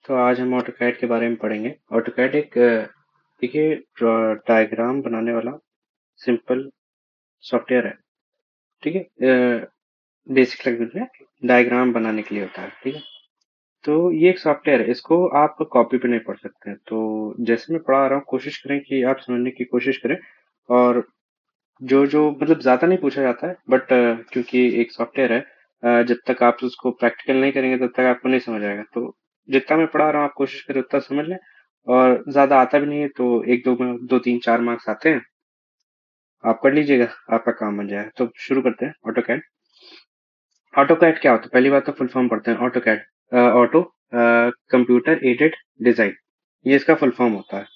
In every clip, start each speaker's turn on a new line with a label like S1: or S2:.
S1: तो आज हम ऑटोकैड के बारे में पढ़ेंगे। ऑटोकैड एक देखिए डायग्राम बनाने वाला सिंपल सॉफ्टवेयर है। ठीक है। बेसिक लैंग्वेज में डायग्राम बनाने के लिए होता है। ठीक है। तो ये एक सॉफ्टवेयर है, इसको आप कॉपी पे नहीं पढ़ सकते हैं। तो जैसे मैं पढ़ा रहा हूँ, कोशिश करें कि आप समझने की कोशिश करें। और जो जो मतलब ज्यादा नहीं पूछा जाता है, बट क्योंकि एक सॉफ्टवेयर है, जब तक आप उसको प्रैक्टिकल नहीं करेंगे तब तक आपको नहीं समझ आएगा। तो जितना मैं पढ़ा रहा हूँ आप कोशिश करें उतना समझ लें। और ज्यादा आता भी नहीं है तो एक दो में 2 3 4 मार्क्स आते हैं, आप कर लीजिएगा, आपका काम बन जाएगा। तो शुरू करते हैं। ऑटोकैड। ऑटोकैड क्या होता है? पहली बात तो फुल फॉर्म पढ़ते हैं। AutoCAD auto computer aided design, ये इसका फुल फॉर्म होता है।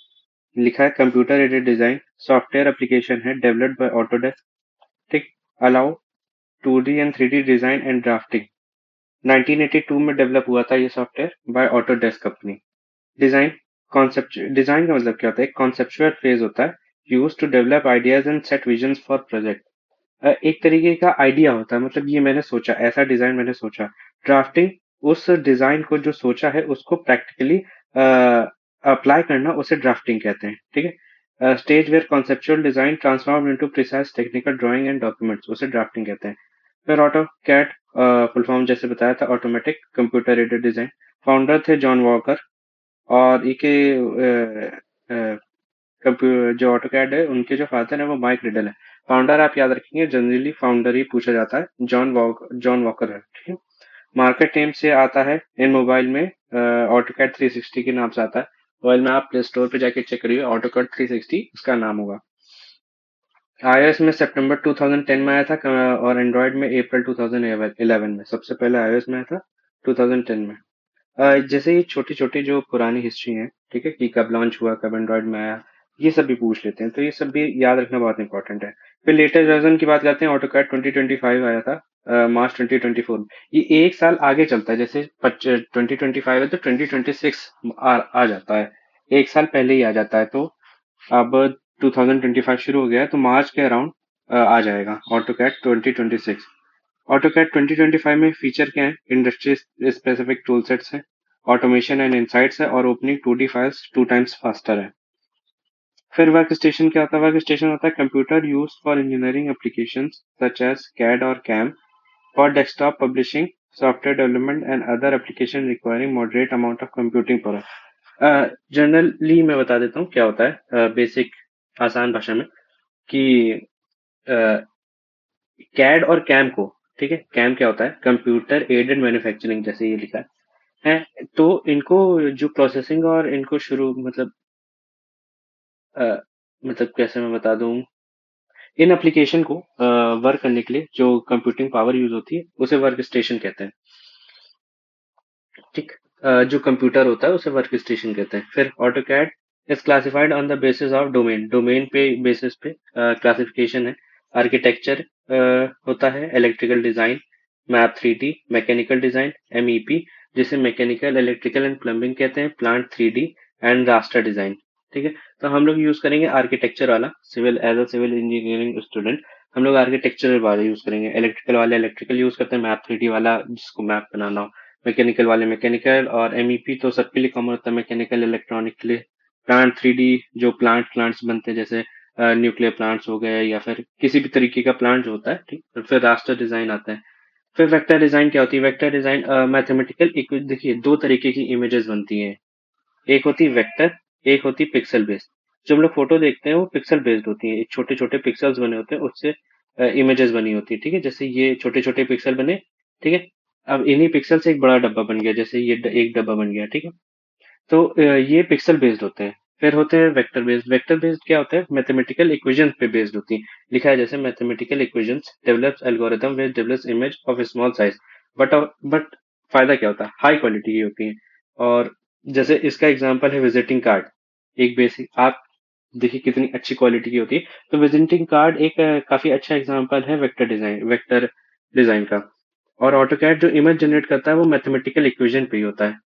S1: लिखा है computer aided design software application है डेवलप्ड बाय ऑटोडेस्क। ठीक। Allow 2D and 3D design and drafting. 1982 में डेवलप हुआ था ये software by Autodesk company. Design concept, design का मतलब क्या होता है? एक कॉन्सेप्चुअल फेज होता है use to develop ideas and set visions for project. एक तरीके का आइडिया होता है, मतलब ये मैंने सोचा, ऐसा डिजाइन मैंने सोचा। ड्राफ्टिंग, उस डिजाइन को जो सोचा है उसको प्रैक्टिकली अप्लाई करना, उसे ड्राफ्टिंग कहते हैं। ठीक है। Stage where conceptual design transform into precise technical drawing and documents, उसे ड्राफ्टिंग कहते हैं। फिर ऑटो कैड, फुल फॉर्म जैसे बताया था, automatic computer aided design. Founder थे जॉन वॉकर। और इके कंप्यूटर जो ऑटोकैड है, उनके जो फादर है वो माइक रिडल है। फाउंडर आप याद रखेंगे, जनरली फाउंडर ही पूछा जाता है। जॉन वॉकर है। ठीक है। मार्केट नेम से आता है इन मोबाइल में, ऑटोकैड 360 के नाम से आता है। मोबाइल में आप प्ले स्टोर पे जाके चेक करिए, ऑटोकैड 360 इसका नाम होगा। iOS में सितंबर 2010 में आया था, और एंड्रॉयड में अप्रैल 2011 में। सबसे पहले iOS में आया था 2010 में। जैसे ये छोटी छोटी जो पुरानी हिस्ट्री है, ठीक है, कि कब लॉन्च हुआ, कब एंड्रॉइड में आया, ये सब भी पूछ लेते हैं। तो ये सब भी याद रखना बहुत इंपॉर्टेंट है। फिर लेटेस्ट वर्जन की बात करते हैं। ऑटोकैड 2025 आया था मार्च 2024 में। ये एक साल आगे चलता है। जैसे 2025 है तो 2026 आ जाता है, एक साल पहले ही आ जाता है। तो अब 2025 शुरू हो गया है तो मार्च के अराउंड आ जाएगा ऑटोकैड 2026। ऑटोकैड 2025 में फीचर क्या है? इंडस्ट्री स्पेसिफिक टूल सेट्स है, ऑटोमेशन एंड इनसाइट्स है, और opening 2D files 2 times faster है। फिर वर्क स्टेशन क्या होता है? वर्क स्टेशन होता है computer use for engineering application such as CAD और CAM, for desktop publishing, software development and other application requiring moderate amount of computing power. Generally मैं बता देता हूँ क्या होता है, बेसिक आसान भाषा में, कि कैड और कैम को, ठीक है, कैम क्या होता है? कंप्यूटर एडेड मैन्युफैक्चरिंग, जैसे ये लिखा है। तो इनको जो प्रोसेसिंग और इनको शुरू अ, मतलब कैसे मैं बता दूं, इन एप्लीकेशन को वर्क करने के लिए जो कंप्यूटिंग पावर यूज होती है उसे वर्क स्टेशन कहते हैं। ठीक। जो कंप्यूटर होता है उसे वर्क स्टेशन कहते हैं। फिर AutoCAD is classified on the basis of domain, domain पे बेसिस पे क्लासिफिकेशन है। आर्किटेक्चर होता है, electrical design, map 3D, mechanical design MEP, जिसे मैकेनिकल इलेक्ट्रिकल एंड प्लम्बिंग कहते हैं, plant 3D and raster design. ठीक है। तो हम लोग यूज करेंगे आर्किटेक्चर वाला, civil as a civil engineering student हम लोग आर्किटेक्चर वाला यूज करेंगे। इलेक्ट्रिकल वाले इलेक्ट्रिकल यूज करते हैं, मैप 3D वाला जिसको मैप बनाना हो, मैकेनिकल वाले मैकेनिकल, और MEP तो सबके लिए कॉमन होता है, मैकेनिकल इलेक्ट्रॉनिक के लिए। प्लांट 3D, जो प्लांट्स बनते हैं, जैसे न्यूक्लियर प्लांट्स हो गए या फिर किसी भी तरीके का प्लांट जो होता है। ठीक। और फिर रास्टर डिजाइन आता है। फिर वेक्टर डिजाइन क्या होती है? वेक्टर डिजाइन मैथमेटिकल, देखिए दो तरीके की इमेजेस बनती हैं, एक होती है वेक्टर, एक होती है पिक्सल बेस्ड। जो हम लोग फोटो देखते हैं वो पिक्सल बेस्ड होती है, छोटे छोटे पिक्सल्स बने होते हैं, उससे इमेजेस बनी होती है। ठीक है। जैसे ये छोटे छोटे पिक्सल बने, ठीक है, अब इन्हीं पिक्सल से एक बड़ा डब्बा बन गया, जैसे ये एक डब्बा बन गया। ठीक है। तो ये पिक्सल बेस्ड होते हैं। फिर होते हैं वेक्टर बेस्ड। वेक्टर बेस्ड क्या होता है? मैथमेटिकल इक्वेशन पे बेस्ड होती है। लिखा है जैसे mathematical equations develops algorithm which develops image of small size, but but फायदा क्या होता है? हाई क्वालिटी की होती है। और जैसे इसका एग्जांपल है विजिटिंग कार्ड, एक बेसिक, आप देखिए कितनी अच्छी क्वालिटी की होती है। तो विजिटिंग कार्ड एक काफी अच्छा एग्जांपल है वेक्टर डिजाइन का। और ऑटोकैड जो इमेज जनरेट करता है वो मैथमेटिकल इक्वेशन पे ही होता है।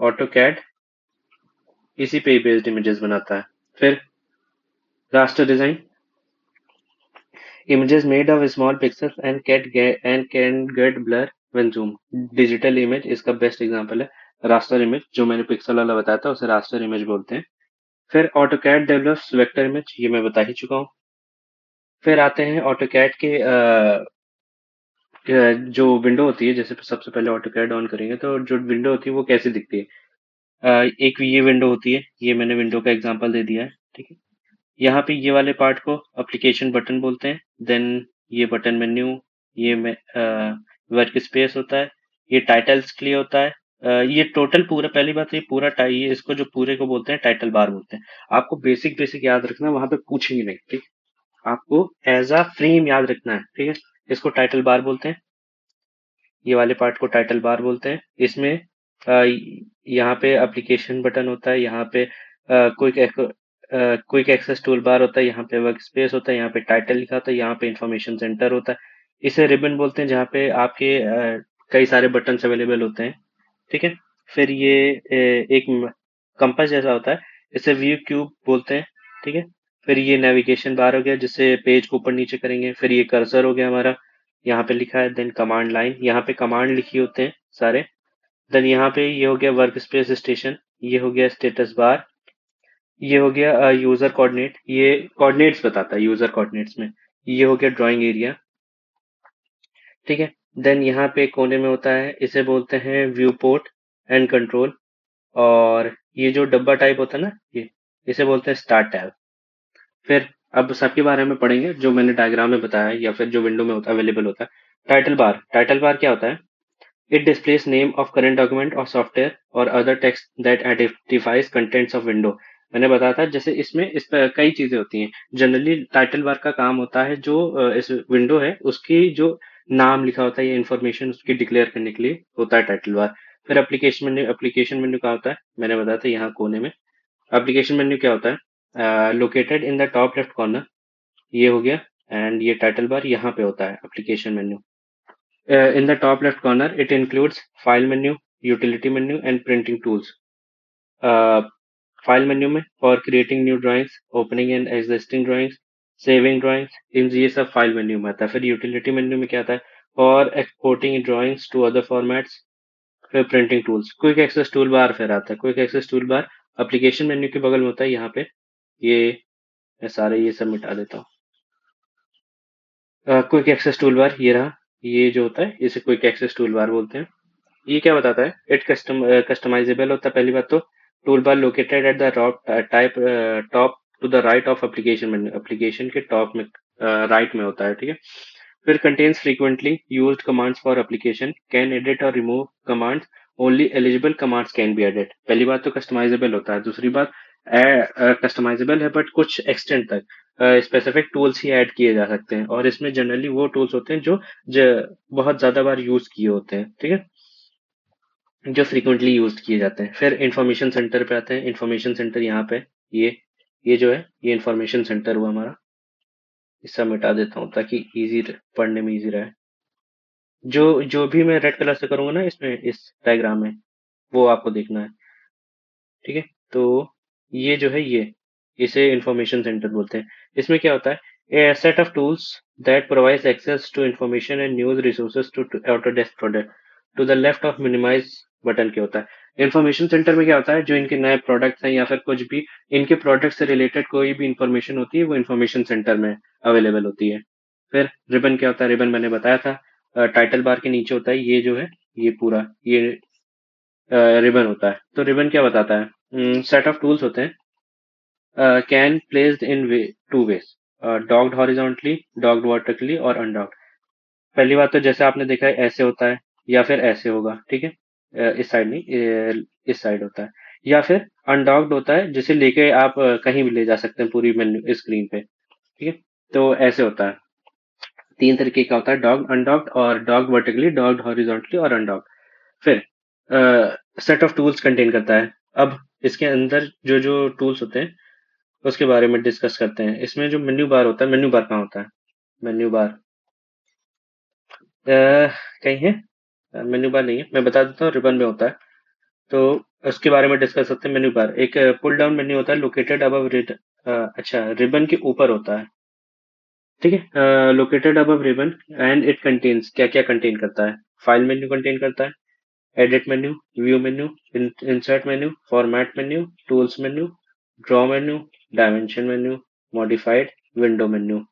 S1: ऑटोकैड इसी पे बेस्ड इमेजेस बनाता है। फिर raster design, images made of small pixels and can get blur when zoom। Digital image इसका बेस्ट एग्जांपल है। रास्टर इमेज, जो मैंने पिक्सल वाला बताया था उसे रास्टर इमेज बोलते हैं। फिर ऑटोकैड डेवलप्स वेक्टर इमेज, ये मैं बता ही चुका हूँ। फिर आते हैं ऑटोकैड के जो विंडो होती है, जैसे सबसे पहले ऑटोकैड ऑन करेंगे तो जो विंडो होती है वो कैसे दिखती है। एक ये विंडो होती है, ये मैंने विंडो का एग्जांपल दे दिया है, ठीक है। यहाँ पे ये वाले पार्ट को एप्लीकेशन बटन बोलते हैं। देन ये बटन मेन्यू, ये वर्क स्पेस होता है, ये टाइटल्स के लिए होता है। ये टोटल पूरा, पहली बात ये पूरा ये इसको जो पूरे को बोलते हैं टाइटल बार बोलते हैं। आपको बेसिक बेसिक याद रखना, वहां पे पूछेंगे नहीं, ठीक। आपको एज अ फ्रेम याद रखना है, ठीक है। इसको टाइटल बार बोलते हैं, ये वाले पार्ट को टाइटल बार बोलते हैं। इसमें यहाँ पे एप्लीकेशन बटन होता है, यहाँ पे क्विक एक्सेस टूल बार होता है, यहाँ पे वर्क स्पेस होता है, यहाँ पे टाइटल लिखा होता है, यहाँ पे इंफॉर्मेशन सेंटर होता है। इसे रिबन बोलते हैं, जहाँ पे आपके कई सारे बटन्स अवेलेबल होते हैं, ठीक है। फिर ये एक कंपास जैसा होता है, इसे व्यू क्यूब बोलते हैं, ठीक है। फिर ये नेविगेशन बार हो गया, जिससे पेज को ऊपर नीचे करेंगे। फिर ये कर्सर हो गया हमारा, यहाँ पे लिखा है। देन कमांड लाइन, यहाँ पे कमांड लिखी होते हैं सारे। देन यहाँ पे ये हो गया वर्क स्पेस स्टेशन, ये हो गया स्टेटस बार, ये हो गया यूजर कोऑर्डिनेट, ये कोऑर्डिनेट्स बताता है यूजर कोऑर्डिनेट्स में। ये हो गया ड्राइंग एरिया, ठीक है। देन यहाँ पे कोने में होता है, इसे बोलते हैं व्यू पोर्ट एंड कंट्रोल। और ये जो डब्बा टाइप होता है ना, ये इसे बोलते हैं स्टार्ट टैब। फिर अब सबके बारे में पढ़ेंगे, जो मैंने डायग्राम में बताया या फिर जो विंडो में होता है अवेलेबल होता है। टाइटल बार क्या होता है? It displace name of current document और सॉफ्टवेयर और other text that identifies contents of window. मैंने बताया था, जैसे इसमें इस पर कई चीजें होती हैं। जनरली टाइटल बार का काम होता है, जो इस विंडो है उसकी जो नाम लिखा होता है या इन्फॉर्मेशन उसकी डिक्लेयर करने के लिए होता है टाइटल बार। फिर एप्लीकेशन मेन्यू क्या होता है, मैंने बताया था यहाँ कोने में। एप्लीकेशन मेन्यू क्या होता है? Located in the top left corner, ये हो गया। एंड ये टाइटल बार यहाँ पे होता है application menu. In the top left corner, it includes file menu, utility menu, and printing tools. Uh, File menu में for creating new drawings, opening and existing drawings, saving drawings, इन ये सब file menu में आता है। फिर utility menu में क्या आता है? For exporting drawings to other formats, फिर printing tools, quick access toolbar फिर आता है। quick access toolbar application menu के बगल में होता है, यहाँ पे। ये मैं सारे ये सब मिटा देता हूँ। क्विक एक्सेस टूलबार ये रहा, ये जो होता है इसे क्विक एक्सेस टूलबार बोलते हैं। ये क्या बताता है? इट कस्टमाइजेबल होता है, पहली बात तो। Tool bar located at the top to the right of application menu, application के टॉप में राइट में होता है, ठीक है। फिर contains frequently used commands for application, can edit और remove commands, only eligible commands can be edit. पहली बात तो कस्टमाइजेबल होता है, दूसरी बात कस्टमाइजेबल है बट कुछ एक्सटेंट तक स्पेसिफिक टूल्स ही ऐड किए जा सकते हैं। और इसमें जनरली वो टूल्स होते हैं जो बहुत ज्यादा बार यूज किए होते हैं, ठीक है, जो फ्रीक्वेंटली यूज किए जाते हैं। फिर इंफॉर्मेशन सेंटर पे आते हैं। इंफॉर्मेशन सेंटर यहाँ पे, ये जो है ये इंफॉर्मेशन सेंटर हुआ हमारा। इससे मिटा देता हूँ ताकि इजी पढ़ने में इजी रहे। जो जो भी मैं रेड कलर से करूंगा ना इसमें, इस डायग्राम में, वो आपको देखना है, ठीक है। तो ये जो है ये, इसे इंफॉर्मेशन सेंटर बोलते हैं। इसमें क्या होता है? A set of tools that provides access to information and news resources to Autodesk product to the left of minimize button के होता है। इंफॉर्मेशन सेंटर में क्या होता है? जो इनके नए प्रोडक्ट्स हैं या फिर कुछ भी इनके प्रोडक्ट से रिलेटेड कोई भी इंफॉर्मेशन होती है, वो इंफॉर्मेशन सेंटर में अवेलेबल होती है। फिर रिबन क्या होता है? रिबन मैंने बताया था, टाइटल बार के नीचे होता है, ये जो है ये पूरा ये रिबन होता है। तो रिबन क्या बताता है? सेट ऑफ टूल्स होते हैं, can placed in two ways, docked horizontally, docked vertically और अनडॉग्ड। पहली बात तो जैसे आपने देखा है ऐसे होता है या फिर ऐसे होगा, ठीक है। इस साइड नहीं, इस साइड होता है। या फिर अनडॉग्ड होता है, जिसे लेके आप कहीं भी ले जा सकते हैं पूरी मेन्यू स्क्रीन पे, ठीक है। तो ऐसे होता है। तीन तरीके का होता है, डॉग, अनडॉग्ड और डॉग वर्टिकली, डॉग्ड हॉरिजॉन्टली और अनडॉग्ड। फिर सेट ऑफ टूल्स कंटेन करता है। अब इसके अंदर जो जो टूल्स होते हैं उसके बारे में डिस्कस करते हैं। इसमें जो मेन्यू बार होता है, मेन्यू बार कहाँ होता है? मेन्यू बार कहीं है? मेन्यू बार नहीं है, मैं बता देता हूँ, रिबन में होता है। तो उसके बारे में डिस्कस करते हैं। मेन्यू बार एक पुल डाउन मेन्यू होता है, लोकेटेड अबव अच्छा, रिबन के ऊपर होता है, ठीक है। Located above ribbon and it contains, क्या क्या कंटेन करता है? फाइल मेन्यू कंटेन करता है, edit menu, view menu, insert menu, format menu, tools menu, draw menu, dimension menu, modified, window menu.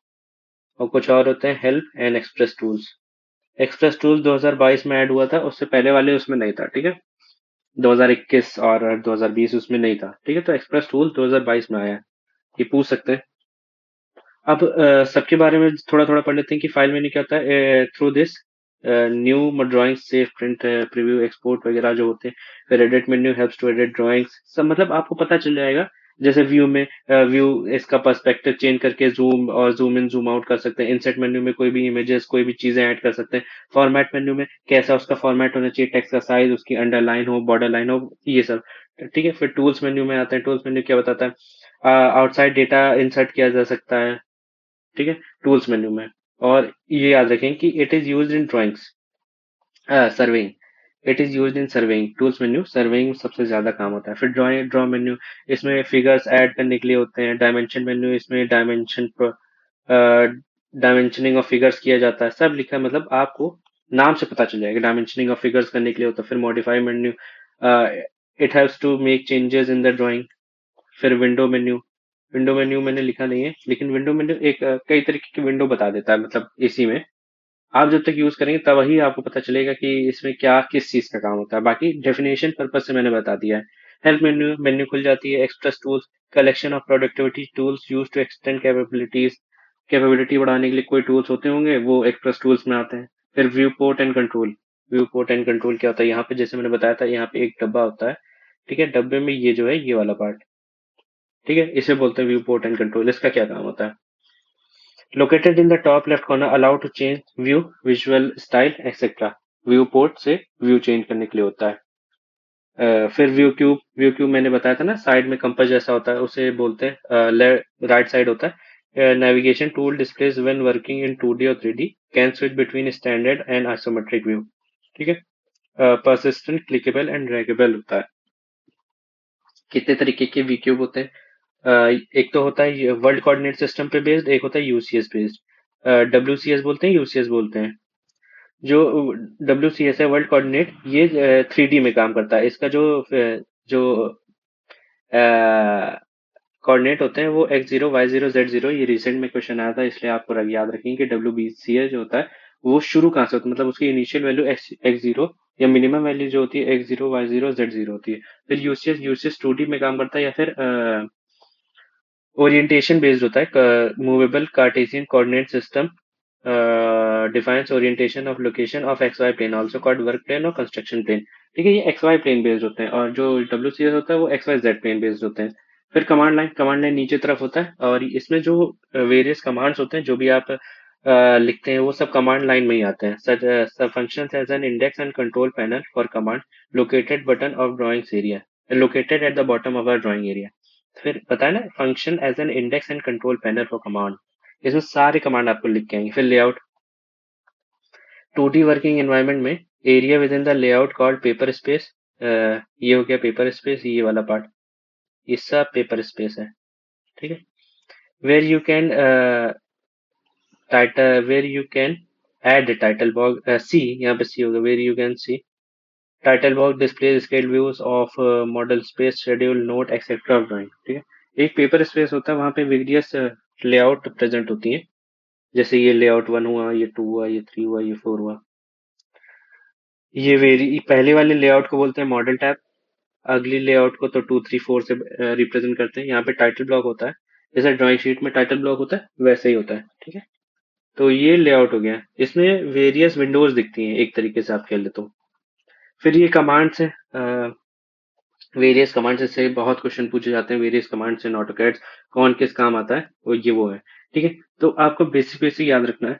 S1: और कुछ और होते हैं help and express tools. Express tools 2022 में ऐड हुआ था, उससे पहले वाले उसमें नहीं था, ठीक है। 2021 और 2020 उसमें नहीं था, ठीक है। तो एक्सप्रेस टूल 2022 में आया है, ये पूछ सकते हैं। अब सबके बारे में थोड़ा थोड़ा पढ़ लेते हैं कि फाइल मेन्यू क्या होता है। Through this new drawing save print preview export वगैरह जो होते हैं। फिर edit menu helps to edit drawings, सब मतलब आपको पता चल जाएगा। जैसे व्यू में व्यू इसका पर्सपेक्टिव चेंज करके जूम और जूम इन जूम आउट कर सकते हैं। इंसर्ट मेन्यू में कोई भी इमेजेस कोई भी चीजें ऐड कर सकते हैं। फॉर्मेट मेन्यू में कैसा उसका फॉर्मेट होना चाहिए, टेक्स्ट का साइज, उसकी अंडरलाइन हो, बॉर्डर लाइन हो, ये सब, ठीक है। फिर टूल्स मेन्यू में आते हैं। टूल्स मेन्यू क्या बताता है, आउटसाइड डेटा इंसर्ट किया जा सकता है, ठीक है, टूल्स मेन्यू में। और ये याद रखें कि it is used in drawings, surveying, it is used in surveying. Tools menu surveying में सबसे ज्यादा काम होता है। फिर ड्रॉ मेन्यू, इसमें फिगर्स ऐड करने के लिए होते हैं। डायमेंशन मेन्यू, इसमें डायमेंशनिंग ऑफ फिगर्स किया जाता है। सब लिखा है, मतलब आपको नाम से पता चल जाएगा डायमेंशनिंग ऑफ फिगर्स करने के लिए होता है। फिर modify menu, it helps to make changes in the drawing. फिर विंडो मेन्यू, विंडो मेन्यू मैंने लिखा नहीं है, लेकिन विंडो मेन्यू एक कई तरीके की विंडो बता देता है, मतलब इसी में आप जब तक यूज करेंगे तब वही आपको पता चलेगा कि इसमें क्या किस चीज का काम होता है। बाकी डेफिनेशन पर्पज से मैंने बता दिया है। हेल्प मेन्यू, मेन्यू खुल जाती है। Express tools, collection of productivity tools use to extend capabilities, capability बढ़ाने के लिए कोई टूल्स होते होंगे वो एक्सप्रेस टूल्स में आते हैं। फिर view port and control, view port and control क्या होता है, यहाँ पे जैसे मैंने बताया था, यहाँ पे एक डब्बा होता है, ठीक है। डब्बे में ये जो है ये वाला पार्ट, ठीक है, इसे बोलते हैं व्यू पोर्ट एंड कंट्रोल। इसका क्या काम होता है, located in the top left corner, allow to change view, visual style etcetera. Viewport से व्यू चेंज करने के लिए होता है। फिर व्यू क्यूब, व्यू क्यूब मैंने बताया था ना, साइड में कंपास जैसा होता है, उसे बोलते हैं राइट साइड होता है। Navigation tool displace when working in 2D और 3D, can switch between standard and isometric view, ठीक है। परसिस्टेंट, क्लिकेबल एंड ड्रैगेबल होता है। कितने तरीके के व्यू क्यूब होते हैं, एक तो होता है वर्ल्ड कोऑर्डिनेट सिस्टम पे बेस्ड, एक होता है यूसीएस बेस्ड। डब्ल्यूसीएस बोलते हैं, यूसीएस बोलते हैं। जो डब्ल्यूसीएस है, वर्ल्ड कोऑर्डिनेट, ये 3D में काम करता है। इसका जो कोऑर्डिनेट होते हैं वो x0 y0 z0। ये रिसेंट में क्वेश्चन आया था, इसलिए आपको याद रखेंगे कि डब्ल्यूबीसीएस जो होता है वो शुरू कहाँ से होता है, मतलब उसकी इनिशियल वैल्यू x0 या मिनिमम वैल्यू जो होती है x0 y0 z0 होती है। फिर यूसीएस, यूसीएस 2D में काम करता है, या फिर ओरिएंटेशन बेस्ड होता है। Movable Cartesian coordinate system defines orientation of location of X Y plane, also called work plane और कंस्ट्रक्शन प्लेन, ठीक है। ये एक्स वाई प्लेन बेस्ड होते हैं, और जो डब्ल्यूसीएस होता है वो X Y Z plane based होते हैं। फिर कमांड लाइन, कमांड लाइन नीचे तरफ होता है, और इसमें जो वेरियस कमांड्स होते हैं, जो भी आप लिखते हैं वो सब कमांड लाइन में ही आते हैं। Such functions as an index and control panel for command, located button of drawings area, located at the bottom of our drawing area. फिर बताया ना, function as an index and control panel for command, इसमें सारे command आपको लिख के आएंगे। फिर लेआउट, 2D वर्किंग एनवायरनमेंट में area within the layout called paper space. ये हो गया पेपर स्पेस, ये वाला पार्ट, ये सब पेपर स्पेस है, ठीक है। Where you can title, where you can add title box, see, यहाँ पे सी होगा, where you can see title box display scale views of model space schedule note etcetera of drawing, ठीक है। एक paper space होता है, वहां पे वेरियस लेआउट प्रेजेंट होती है। जैसे ये लेआउट 1 हुआ, ये 2 हुआ, ये 3 हुआ, ये 4 हुआ। ये वेरी पहले वाले लेआउट को बोलते हैं मॉडल टैब, अगली लेआउट को तो 2 3 4 से रिप्रेजेंट करते हैं। यहाँ पे टाइटल ब्लॉक होता है, जैसे ड्राइंग शीट में टाइटल ब्लॉक होता है वैसे ही होता है, ठीक है। तो ये लेआउट हो गया, इसमें वेरियस विंडोज दिखती हैं एक तरीके से आप कह ले तो। फिर ये कमांड्स है, वेरियस कमांड्स से बहुत क्वेश्चन पूछे जाते हैं। वेरियस कमांड्स इन ऑटोकैड कौन किस काम आता है, वो है, ठीक है। तो आपको बेसिक बेसिक याद रखना है।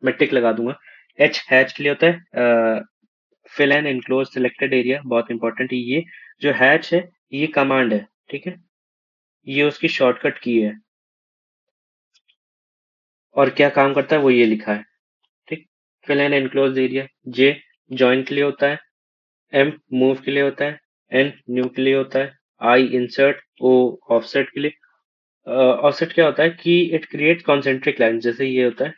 S1: मैं टिक लगा दूंगा। एच हैच के लिए होता है, fill and enclose selected area, बहुत इंपॉर्टेंट है ये। जो हैच है ये कमांड है, ठीक है, ये उसकी शॉर्टकट की है, और क्या काम करता है वो ये लिखा है, ठीक। Fill and enclose area, J join के लिए होता है, एम मूव के लिए होता है, एन न्यू के लिए होता है, आई इंसर्ट, ओ ऑफसेट के लिए। ऑफसेट क्या होता है कि इट क्रिएट कॉन्सेंट्रिक लाइन, जैसे ये होता है,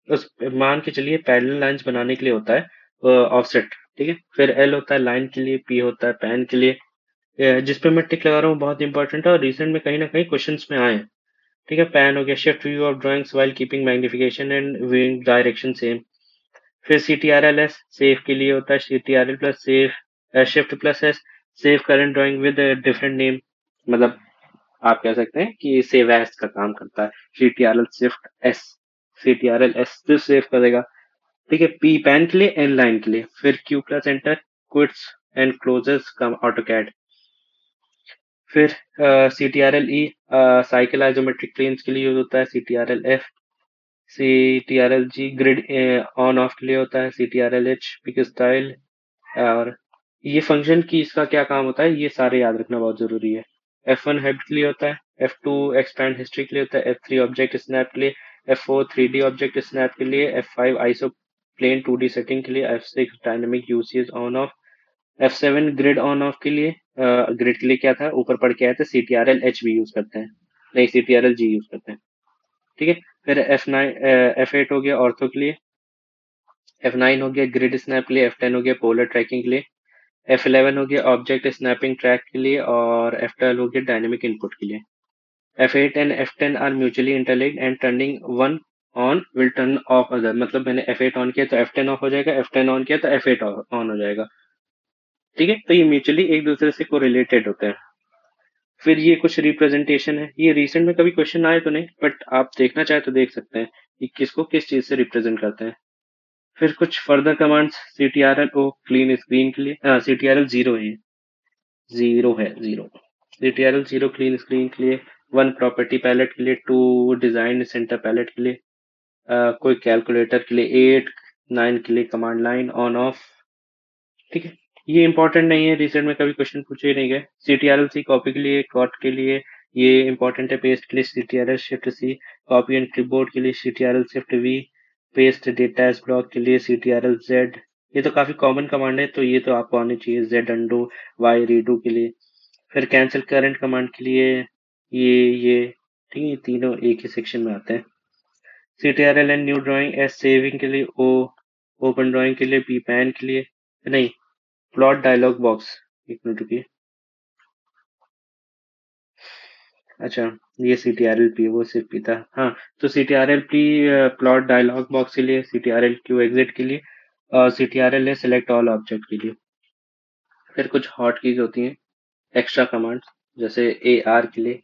S1: उस मान के चलिए पैरेलल लाइंस बनाने के लिए होता है ऑफसेट, ठीक है। फिर एल होता है लाइन के लिए, पी होता है पेन के लिए। जिस पे मैं टिक लगा रहा हूँ बहुत इंपॉर्टेंट है और रिसेंट में कहीं ना कहीं क्वेश्चंस में आए हैं। ठीक है। पेन हो गया shift view of drawings while keeping magnification and viewing direction same. फिर C T R L S save के लिए होता है, C T R L plus save shift plus S save current drawing with different name. मतलब आप कह सकते हैं कि सेव एज का काम करता है। C T R L shift S, C T R L S से सेव करेगा। ठीक है। पी पेन के लिए, एन लाइन के लिए। फिर Q plus enter quits and closes का ऑटो कैड। फिर C T R L E cycle isometric planes के लिए यूज होता है, C T R L F C T R L G grid on off के लिए होता है, C T R L H pick style. और ये फंक्शन की इसका क्या काम होता है ये सारे याद रखना बहुत जरूरी है। F1 हेड के लिए होता है, F2 एक्सपैंड हिस्ट्री के लिए होता है, F3 ऑब्जेक्ट स्नैप के लिए, F4 3D ऑब्जेक्ट स्नैप के लिए, F5 iso plane 2D setting के लिए, F6 dynamic UCS on off, F7 grid on off के लिए। ग्रिड के लिए क्या था ऊपर पढ़ के आया था, CTRL-H भी यूज करते हैं, नहीं CTRL-G यूज करते हैं। ठीक है। फिर F9 F8 हो गया ऑर्थो के लिए, F9 हो गया ग्रिड स्नैप के लिए, F10 हो गया पोलर ट्रैकिंग के लिए, F11 हो गया ऑब्जेक्ट स्नैपिंग ट्रैक के लिए और F12 हो गया डायनेमिक इनपुट के लिए। F8 and F10 are mutually interlinked and turning one on will turn off other. मतलब मैंने F8 ऑन किया तो F10 ऑफ हो जाएगा, F10 ऑन किया तो F8 ऑन हो जाएगा। ठीक है। तो ये म्यूचुअली एक दूसरे से कोरिलेटेड होते हैं। फिर ये कुछ रिप्रेजेंटेशन है, ये रिसेंट में कभी क्वेश्चन आए तो नहीं, बट आप देखना चाहे तो देख सकते हैं कि किसको किस चीज से रिप्रेजेंट करते हैं। फिर कुछ further commands, C T R L O clean screen के लिए, C T R L zero है, जीरो है, zero. C T R L zero clean screen के लिए, वन प्रॉपर्टी पैलेट के लिए, टू डिजाइन सेंटर पैलेट के लिए, कोई कैलकुलेटर के लिए, 8 9 के लिए कमांड लाइन ऑन ऑफ। ठीक है। ये इंपॉर्टेंट नहीं है, रिसेंट में कभी क्वेश्चन पूछे ही नहीं गए। C T R L C copy के लिए, कॉट के लिए ये इंपॉर्टेंट है, पेस्ट के लिए C T R L shift C, copy and clipboard के लिए C T R L shift V, paste data as block के लिए C T R L Z. ये तो काफी कॉमन कमांड है तो ये तो आपको आनी चाहिए, जेड अंडो, वाई रीडू के लिए। फिर कैंसिल करंट कमांड के लिए ये ठीक है, ये तीनों एक ही सेक्शन में आते हैं। C T R L and new drawing S saving के लिए ओ, ओपन ड्राइंग के लिए पी पैन के लिए, नहीं प्लॉट डायलॉग बॉक्स, एक मिनट रुकिए। अच्छा, ये C T R L P वो सिर्फ पी था, हाँ। तो C T R L P plot dialog box के लिए, C T R L Q exit के लिए और सी टी आर एल है सिलेक्ट ऑल ऑब्जेक्ट के लिए। फिर कुछ हॉट कीज होती हैं, एक्स्ट्रा कमांड्स, जैसे ए आर के लिए,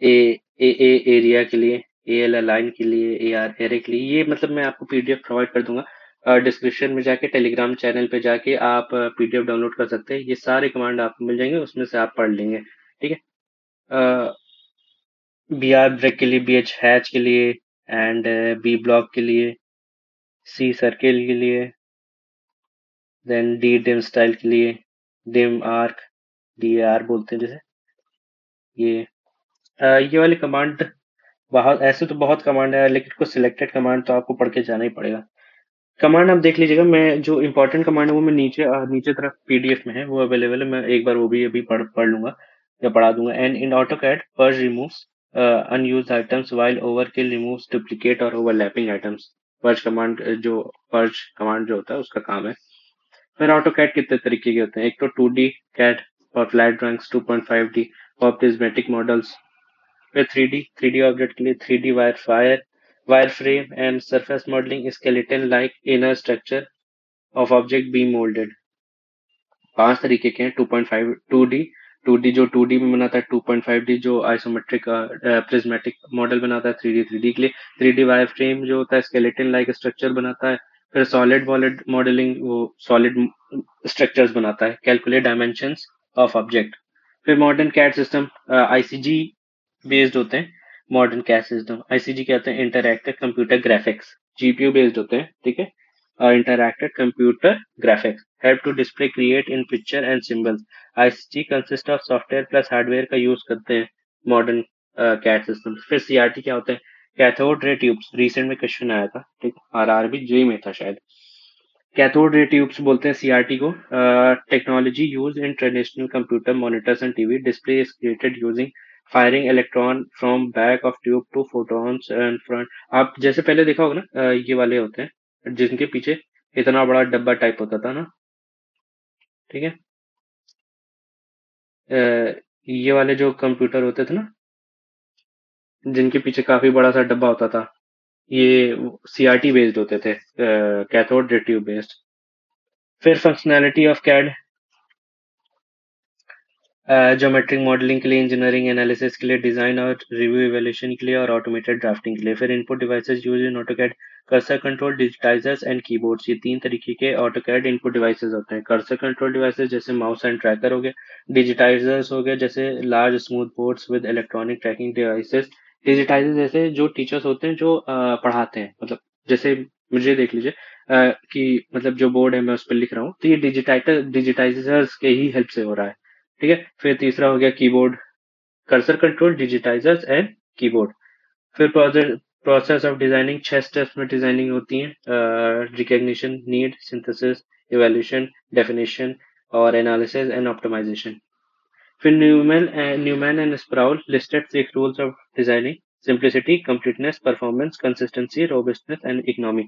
S1: ए एरिया के लिए, ए एल अलाइन के लिए, ए आर एरे के लिए। ये मतलब मैं आपको पीडीएफ प्रोवाइड कर दूंगा डिस्क्रिप्शन में जाके, टेलीग्राम चैनल पे जाके आप पीडीएफ डाउनलोड कर सकते हैं। ये सारे कमांड आपको मिल जाएंगे, उसमें से आप पढ़ लेंगे। ठीक है। बी आर ब्रेक के लिए, बी एच हैच के लिए एंड बी ब्लॉक के लिए, सी सर्किल के लिए, देन डी डिम स्टाइल के लिए, डिम आर्क, डी आर बोलते हैं जैसे ये। ये वाले कमांड बहुत, ऐसे तो बहुत कमांड है लेकिन कुछ सिलेक्टेड कमांड तो आपको पढ़ के जाना ही पड़ेगा। कमांड आप देख लीजिएगा, मैं जो इंपॉर्टेंट कमांड है वो मैं नीचे तरफ पीडीएफ में है, वो अवेलेबल है, मैं एक बार वो भी अभी पढ़ लूंगा या पढ़ा दूंगा। And in AutoCAD purge removes unused items while overkill removes duplicate और ओवरलैपिंग आइटम्स। पर्ज कमांड जो होता है उसका काम है। फिर ऑटो कैड कितने तरीके के होते हैं, एक तो 2D CAD for flat drawings, 2.5D for prismatic models. फिर 3D ऑब्जेक्ट के लिए 3D wire frame and surface modelling, skeleton like inner structure of object beam moulded. 5 तरीके के हैं, 2.5 2D जो 2D में बनाता है, 2.5D जो आइसोमेट्रिक प्रिज्मेटिक मॉडल बनाता है, 3D के लिए, 3D वायर फ्रेम जो होता है स्केलेटन लाइक स्ट्रक्चर बनाता है। फिर सॉलिड वॉलिड मॉडलिंग वो सॉलिड स्ट्रक्चर्स बनाता है, कैलकुलेट डायमेंशंस ऑफ ऑब्जेक्ट। फिर modern CAD system ICG based होते हैं। मॉडर्न कैड सिस्टम आईसीजी कहते हैं interactive computer graphics, GPU based होते हैं। ठीक है। interactive computer graphics help to display create in picture and symbols। ICG consist of software plus hardware का use करते हैं मॉडर्न कैड सिस्टम। फिर सीआरटी क्या होता है, कैथोड रे ट्यूब्स, रिसेंट में क्वेश्चन आया था, ठीक, आरआरबी जेई में था शायद। कैथोड रे ट्यूब्स बोलते हैं सीआरटी को। Technology use in traditional computer monitors and TV, display is created using firing electron from back of tube to photons and front. आप जैसे पहले देखा होगा ना, ये वाले होते हैं जिनके पीछे इतना बड़ा डब्बा टाइप होता था ना, ठीक है। ये वाले जो कंप्यूटर होते थे ना, जिनके पीछे काफी बड़ा सा डब्बा होता था, ये सीआरटी बेस्ड होते थे, कैथोड रे ट्यूब बेस्ड। फिर functionality of CAD, geometric modelling के लिए, इंजीनियरिंग एनालिसिस के लिए, डिजाइन और रिव्यू इवैल्यूएशन के लिए, और ऑटोमेटेड ड्राफ्टिंग के लिए। फिर input devices use in AutoCAD, cursor control, digitizers and keyboards. ये तीन तरीके के ऑटोकैड इनपुट डिवाइसेस होते हैं। कर्सर कंट्रोल डिवाइसेस जैसे माउस एंड ट्रैकर हो गए। डिजिटाइजर्स हो गए जैसे large smooth boards with electronic tracking devices. Digitizer जैसे जो टीचर्स होते हैं जो पढ़ाते हैं, मतलब जैसे मुझे देख लीजिए, कि मतलब जो बोर्ड है मैं उस पर लिख रहा हूँ, तो ये डिजिटाइजर्स के ही हेल्प से हो रहा है। ठीक है। फिर तीसरा हो गया keyboard, cursor control, digitizers and keyboard. फिर प्रोसेस ऑफ डिजाइनिंग, 6 स्टेप्स में डिजाइनिंग होती है। Recognition, need, synthesis, evaluation, definition और एनालिसिस एंड ऑप्टिमाइजेशन। फिर Newman and Sproull listed 6 rules of designing: simplicity, completeness, performance, consistency, robustness and economy.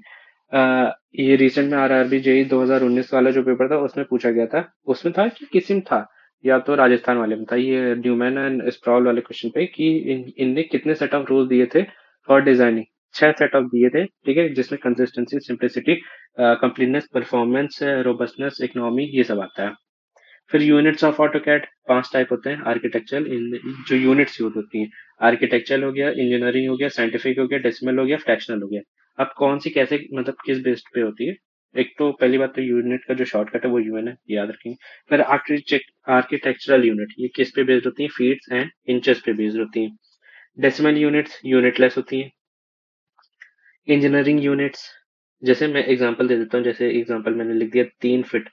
S1: ये recent में RRB JE 2019 वाला जो पेपर था उसमें पूछा गया था। उसमें था कि किसी में था, या तो राजस्थान वाले में था, ये न्यूमैन एंड स्प्रॉल वाले क्वेश्चन पे, कि इनने कितने सेट ऑफ रूल दिए थे फॉर डिजाइनिंग। 6 सेट ऑफ दिए थे, ठीक है, जिसमें consistency, simplicity, completeness, performance, robustness, economy, ये सब आता है। फिर यूनिट्स ऑफ ऑटोकैड 5 टाइप होते हैं। आर्किटेक्चरल, जो यूनिट्स यूज होती हैं, आर्किटेक्चरल हो गया, इंजीनियरिंग हो गया, साइंटिफिक हो गया, डेसिमल हो गया, फ्रैक्शनल हो गया। अब कौन सी कैसे, मतलब किस बेस्ड पे होती है? एक तो पहली बात तो यूनिट का जो शॉर्टकट है वो यूएन है, याद रखेंगे। फिर आर्किटेक्चरल यूनिट, ये किस पे बेस्ड होती है? फीट्स एंड इंचेस पे बेस्ड होती हैं। डेसिमल यूनिट्स यूनिटलेस होती हैं। इंजीनियरिंग यूनिट्स, जैसे मैं एग्जांपल दे देता हूँ, जैसे एग्जांपल मैंने लिख दिया 3 फीट,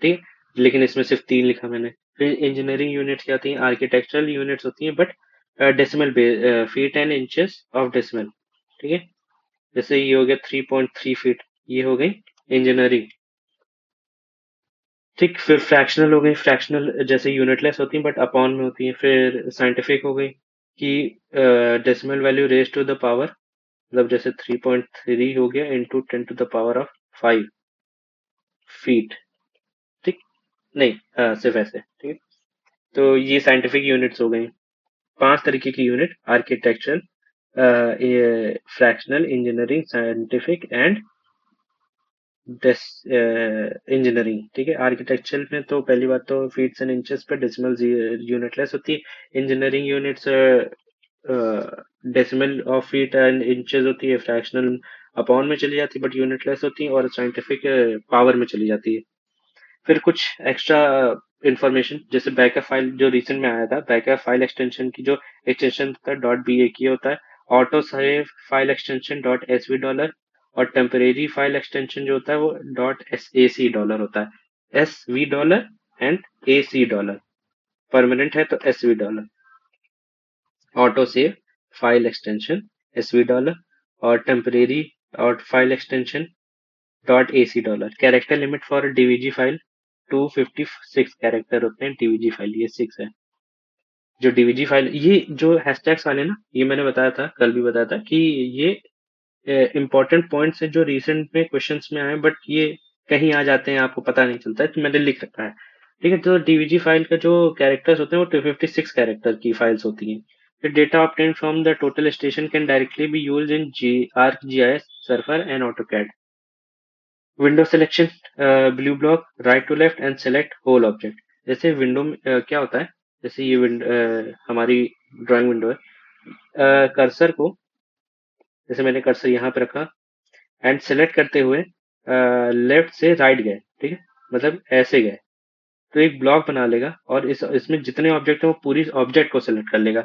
S1: ठीक है, लेकिन इसमें सिर्फ 3 लिखा मैंने। फिर इंजीनियरिंग यूनिट्स क्या होती हैं? आर्किटेक्चरल यूनिट्स होती हैं, but decimal feet and inches of decimal, ठीक है। जैसे ये हो गया 3.3 फीट, ये हो गई इंजीनियरिंग। ठीक। फिर फ्रैक्शनल हो गई, फ्रैक्शनल जैसे यूनिटलेस होती हैं बट अपॉन में होती हैं। फिर साइंटिफिक हो गई कि decimal value raise to the power, मतलब जैसे 3.3 हो गया into 10 to the power of 5 feet, ठीक। नहीं, सिर्फ ऐसे, ठीक है। तो ये साइंटिफिक यूनिट्स हो गई। 5 तरीके की unit: architectural, fractional, engineering, scientific and engineering, ठीक है। आर्किटेक्चर में तो पहली बात तो फीट्स एंड इंचेस पे डेसिमल यूनिटलेस होती है। Engineering units decimal of feet and inches होती है। फ्रैक्शनल अपॉन में चली जाती है बट यूनिटलेस होती है, और साइंटिफिक पावर में चली जाती है। फिर कुछ एक्स्ट्रा इंफॉर्मेशन, जैसे बैकअप फाइल जो रिसेंट में आया था, बैकअप फाइल एक्सटेंशन की जो एक्सटेंशन था .ba की होता है। Auto save file extension .sv$, और टेम्परेरी फाइल एक्सटेंशन जो होता है वो .sac$ होता है। SV$ and AC$। परमानेंट है तो SV$। Auto save file extension SV$, और टेम्परेरी और file extension .ac$। Character limit for DWG file 256 character होते हैं। डीवीजी फाइल ये 6 है। जो डीवीजी फाइल, ये जो हैशटैग्स वाले ना, ये मैंने बताया था, कल भी बताया था कि ये इंपॉर्टेंट पॉइंट्स है जो रिसेंट में क्वेश्चंस में आए, बट ये कहीं आ जाते हैं आपको पता नहीं चलता है, तो मैंने लिख रखा है। ठीक है। तो डीवीजी फाइल का जो कैरेक्टर्स होते हैं वो 256 कैरेक्टर की फाइल्स होती हैं। फिर data obtain from the total station can directly be use in ArcGIS server and AutoCAD। Window selection, blue block, right to left and select whole object. जैसे विंडो में क्या होता है, जैसे ये हमारी ड्राइंग विंडो है। कर्सर को, जैसे मैंने कर्सर यहाँ पे रखा एंड सेलेक्ट करते हुए लेफ्ट से राइट गए, ठीक है, मतलब ऐसे गए, तो एक ब्लॉक बना लेगा, और इसमें जितने ऑब्जेक्ट है वो पूरी ऑब्जेक्ट को सेलेक्ट कर लेगा।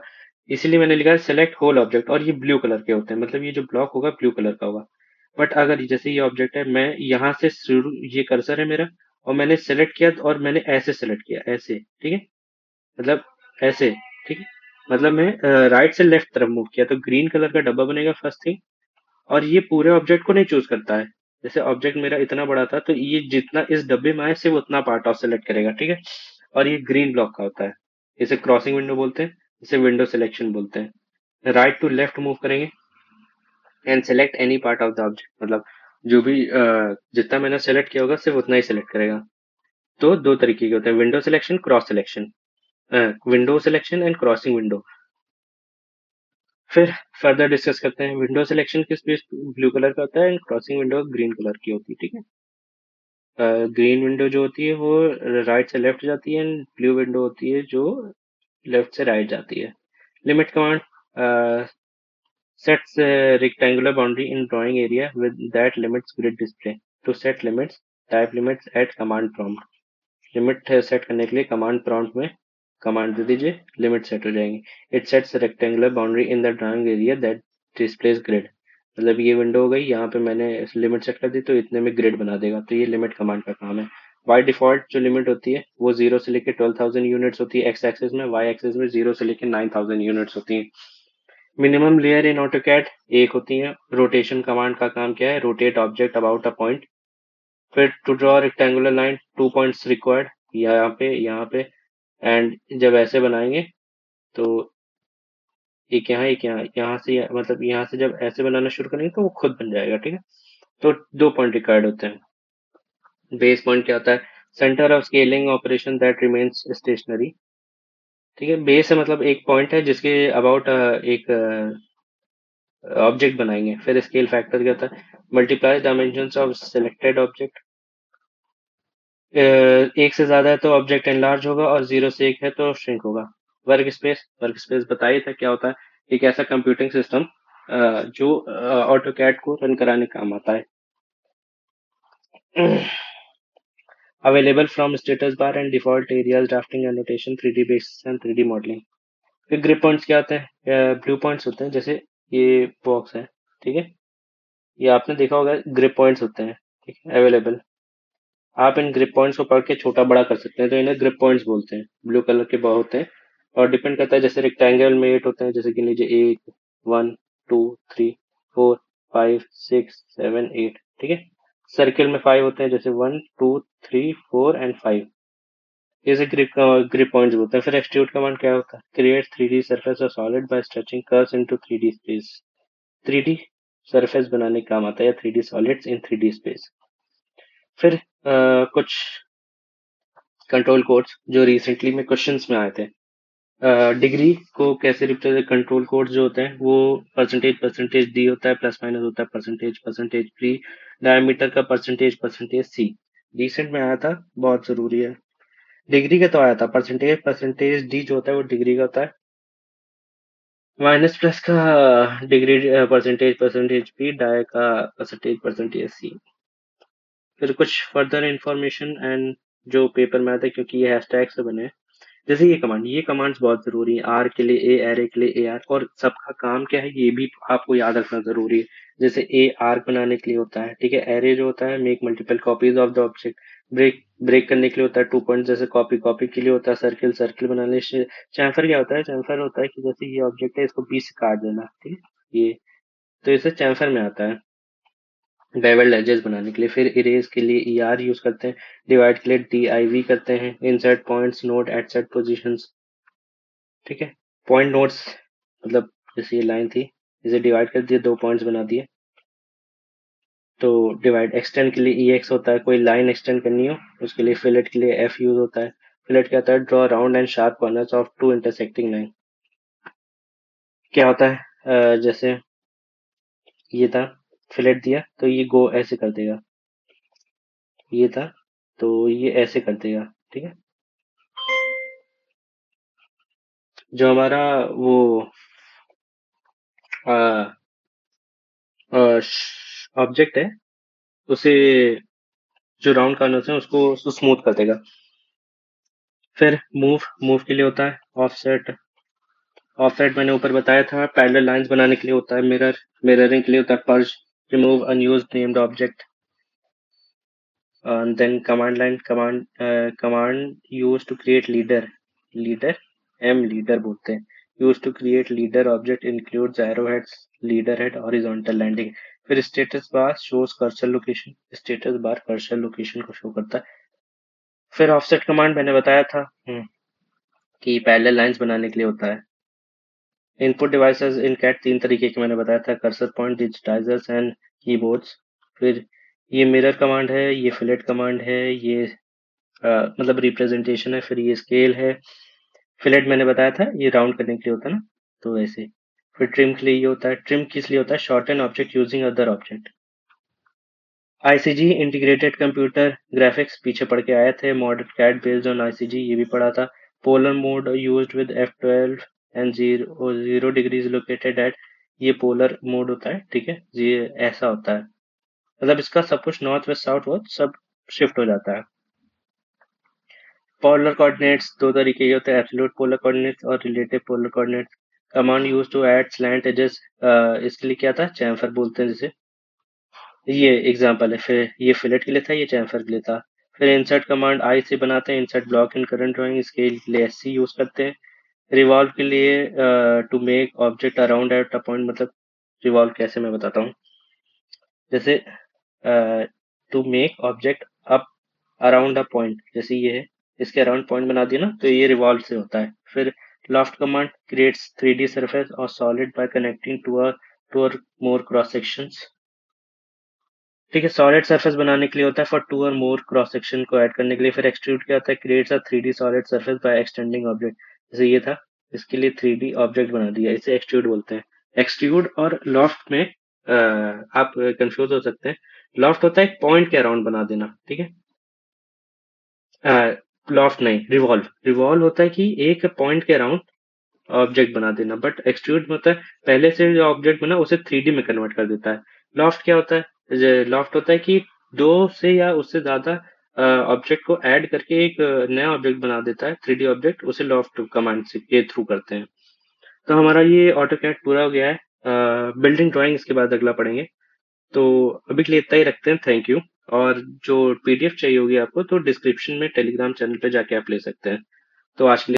S1: इसीलिए मैंने लिखा है सेलेक्ट होल ऑब्जेक्ट, और ये ब्लू कलर के होते हैं, मतलब ये जो ब्लॉक होगा ब्लू कलर का होगा। बट अगर जैसे ये ऑब्जेक्ट है, मैं यहाँ से शुरू, ये कर्सर है मेरा, और मैंने सेलेक्ट किया, और मैंने ऐसे सेलेक्ट किया, ऐसे, ठीक है, मतलब ऐसे, ठीक है, मतलब मैं राइट से लेफ्ट तरफ मूव किया, तो ग्रीन कलर का डब्बा बनेगा फर्स्ट थिंग। और ये पूरे ऑब्जेक्ट को नहीं चूज करता है। जैसे ऑब्जेक्ट मेरा इतना बड़ा था, तो ये जितना इस डब्बे में आए सिर्फ उतना पार्ट ऑफ सेलेक्ट करेगा, ठीक है। और ये ग्रीन ब्लॉक का होता है, इसे क्रॉसिंग विंडो बोलते हैं, इसे विंडो सिलेक्शन बोलते हैं। राइट टू लेफ्ट मूव करेंगे and select any part of the object, मतलब जो भी जितना मैंने सेलेक्ट किया होगा सिर्फ उतना ही सेलेक्ट करेगा। तो दो तरीके के होते हैं, window selection, cross selection, window selection and crossing window. फिर फर्दर डिस्कस करते हैं। विंडो सिलेक्शन किस बेस ब्लू कलर का होता है and crossing window green colour की होती है, ठीक है। ग्रीन विंडो जो होती है वो राइट से लेफ्ट जाती है एंड ब्लू विंडो होती है जो लेफ्ट से राइट जाती है। Limit command sets a rectangular boundary in drawing area with that limits grid display. To set limits, type limits at command prompt. Limit set करने के लिए कमांड प्रॉम्प्ट में कमांड दे दीजिए, लिमिट सेट हो जाएंगी। It sets rectangular boundary in the drawing area that displace grid. मतलब ये window हो गई, यहाँ पे मैंने लिमिट सेट कर दी तो इतने में ग्रिड बना देगा, तो ये लिमिट कमांड का काम है। बाय डिफॉल्ट जो लिमिट होती है वो 0 से लेकर 12,000 यूनिट्स होती है एक्स एक्सिस में, वाई एक्सिस में 0 से लेकर 9,000 यूनिट्स होती है। मिनिमम लेयर इन ऑटोकैड एक होती है। रोटेशन कमांड का काम क्या है, rotate object about a point. फिर to draw rectangular line 2 points required, यहाँ पे एंड जब ऐसे बनाएंगे तो एक यहाँ एक यहाँ, यहाँ से मतलब यहाँ से जब ऐसे बनाना शुरू करेंगे तो वो खुद बन जाएगा, ठीक है। तो 2 पॉइंट रिक्वायर्ड होते हैं। बेस पॉइंट क्या होता है, centre of scaling operation that remains stationary, ठीक है। बेस है मतलब एक पॉइंट है जिसके अबाउट एक ऑब्जेक्ट बनाएंगे। फिर स्केल फैक्टर क्या होता है, multiply dimensions of selected object. एक से ज्यादा है तो ऑब्जेक्ट एनलार्ज होगा और 0 से 1 है तो श्रिंक होगा। वर्क स्पेस बताइए था क्या होता है, एक ऐसा कंप्यूटिंग सिस्टम जो ऑटोकैड को रन कराने काम आता है। Available from status bar and default areas drafting annotation 3D basis and 3D modelling. फिर ग्रिप पॉइंट्स क्या होते हैं, ब्लू पॉइंट्स होते हैं, जैसे ये बॉक्स है, ठीक है। ये आपने देखा होगा ग्रिप पॉइंट्स होते हैं, ठीक है, अवेलेबल। आप इन ग्रिप पॉइंट्स को पढ़ के छोटा बड़ा कर सकते हैं, तो इन्हें ग्रिप पॉइंट्स बोलते हैं। ब्लू कलर के बहुत होते हैं और डिपेंड करता है, जैसे रेक्टेंगल में 8 होते हैं, जैसे कि लीजिए 1 1 2 3 4 5 6 7 8, ठीक है। सर्किल में 5 होते हैं, जैसे 1 2 3 4 एंड 5। इसे ग्रिप पॉइंट्स बोलते हैं। फिर एक्सट्रूड कमांड क्या होता है, क्रिएट 3D सरफेस और solid bye stretching curves into 3D space. 3D surface बनाने का काम आता है या 3D सॉलिड्स इन 3D स्पेस। फिर कुछ कंट्रोल कोड्स जो रिसेंटली में क्वेश्चंस में आए थे। डिग्री को कैसे रिप्रेजेंट, कंट्रोल कोड जो होते हैं वो परसेंटेज डी होता है, प्लस माइनस होता है परसेंटेज पी, डायमीटर का परसेंटेज सी। रिसेंट में आया था, बहुत जरूरी है। डिग्री का तो आया था, परसेंटेज डी जो होता है वो डिग्री का होता है, माइनस प्लस का डिग्री परसेंटेज पी, डाय का परसेंटेज सी। फिर कुछ फर्दर इंफॉर्मेशन एंड जो पेपर में आता है, क्योंकि ये हैशटैग से बने हैं। जैसे ये कमांड्स बहुत जरूरी है, आर के लिए ए, एरे के लिए ए आर, और सबका काम क्या है ये भी आपको याद रखना जरूरी है। जैसे ए आर्क बनाने के लिए होता है, ठीक है। एरे जो होता है make multiple copies of the object. Break करने के लिए होता है 2 पॉइंट, जैसे कॉपी के लिए होता है सर्किल बनाने से। चैम्फर क्या होता है, चैम्फर होता है कि जैसे ये ऑब्जेक्ट है इसको बीच से काट देना, ठीक है ये, तो इसे चैम्फर में आता है। बेवल्ड एजेस बनाने के लिए। फिर इरेज के लिए ई आर यूज करते हैं। डिवाइड के लिए डी आई वी करते हैं। Insert points note at set positions, ठीक है। पॉइंट नोट्स मतलब जैसे ये लाइन थी, इसे डिवाइड कर दिए, 2 पॉइंट्स बना दिए, तो डिवाइड। एक्सटेंड के लिए ई एक्स होता है, कोई लाइन एक्सटेंड करनी हो उसके लिए। फिलेट के लिए एफ यूज होता है। फिलेट क्या होता है, draw round and sharp corners of 2 intersecting line. क्या होता है, जैसे ये था, फिलेट दिया तो ये गो ऐसे कर देगा, ये था तो ये ऐसे कर देगा, ठीक है। जो हमारा वो ऑब्जेक्ट है उसे, जो राउंड कॉर्नर्स है उसको स्मूथ कर देगा। फिर मूव के लिए होता है ऑफसेट। ऑफसेट मैंने ऊपर बताया था। पैरेलल लाइंस बनाने के लिए होता है मिररिंग के लिए होता है purge. Remove unused named object. Then command line, command use to create leader leader बोलते हैं। Use to create leader object include arrow heads, leader head, horizontal landing. फिर status bar shows cursor location, status bar cursor location को show करता है। फिर offset command मैंने बताया था कि पैरेलल लाइंस बनाने के लिए होता है। इनपुट डिवाइसेस इन कैट 3 तरीके के मैंने बताया था, कर्सर पॉइंट, डिजिटाइजर्स एंड कीबोर्ड्स। फिर ये मिरर कमांड है, ये फिलेट कमांड है, ये मतलब रिप्रेजेंटेशन है। फिर ये स्केल है। फिलेट मैंने बताया था ये राउंड करने के लिए होता है ना, तो ऐसे। फिर ट्रिम के लिए ये होता है। ट्रिम किस लिए होता है? Shorten object using other object. ICG integrated computer graphics पीछे पढ़ के आए थे। Modern CAD based on ICG ये भी पढ़ा था। Polar mode used with F12 and 0 degrees located at. ये पोलर मोड होता है, ठीक है, ये ऐसा होता है, मतलब इसका सब कुछ नॉर्थ वेस्ट साउथ वो सब शिफ्ट हो जाता है। पोलर कोऑर्डिनेट्स दो तरीके के होते हैं, एब्सोल्यूट पोलर कोऑर्डिनेट्स और relative polar coordinates. Command use to add slant edges, इसके लिए क्या था? चैम्फर बोलते हैं जिसे। ये एग्जांपल है। फिर ये फिलेट के लिए था, ये चैम्फर के लिए था। फिर इंसर्ट कमांड आई से बनाते हैं, insert block in current drawing, scale के लिए एससी यूज करते हैं। रिवॉल्व के लिए to make object around at a point, मतलब रिवॉल्व कैसे मैं बताता हूँ। जैसे to make object up around a point, जैसे ये है, इसके अराउंड पॉइंट बना दिया ना, तो ये रिवॉल्व से होता है। फिर loft command creates 3D surface और सॉलिड बाय कनेक्टिंग टू और मोर क्रॉस सेक्शंस। ठीक है, सॉलिड सरफेस बनाने के लिए होता है फॉर टू और मोर क्रॉस सेक्शन को ऐड करने के लिए। फिर एक्सट्रूड क्या होता है? Creates a 3D solid surface by extending object. जैसे ये था, इसके लिए 3D ऑब्जेक्ट बना दिया, इसे एक्सट्रूड बोलते हैं। एक्सट्रूड और लॉफ्ट में आप कंफ्यूज हो सकते हैं। लॉफ्ट होता है एक पॉइंट के अराउंड बना देना, ठीक है। लॉफ्ट नहीं, रिवॉल्व। रिवॉल्व होता है कि एक पॉइंट के अराउंड ऑब्जेक्ट बना देना, बट एक्सट्रूड में होता है पहले से जो ऑब्जेक्ट बना उसे 3D में कन्वर्ट कर देता है। लॉफ्ट क्या होता है? लॉफ्ट होता है कि दो से या उससे ज्यादा ऑब्जेक्ट को ऐड करके एक नया ऑब्जेक्ट बना देता है, 3D ऑब्जेक्ट, उसे लॉफ्ट कमांड से के थ्रू करते हैं। तो हमारा ये ऑटोकैड पूरा हो गया है। बिल्डिंग ड्राइंग इसके बाद अगला पढ़ेंगे। तो अभी के लिए इतना ही रखते हैं, थैंक यू। और जो पीडीएफ चाहिए होगी आपको तो डिस्क्रिप्शन में टेलीग्राम चैनल पे जाके आप ले सकते हैं। तो आज के लिए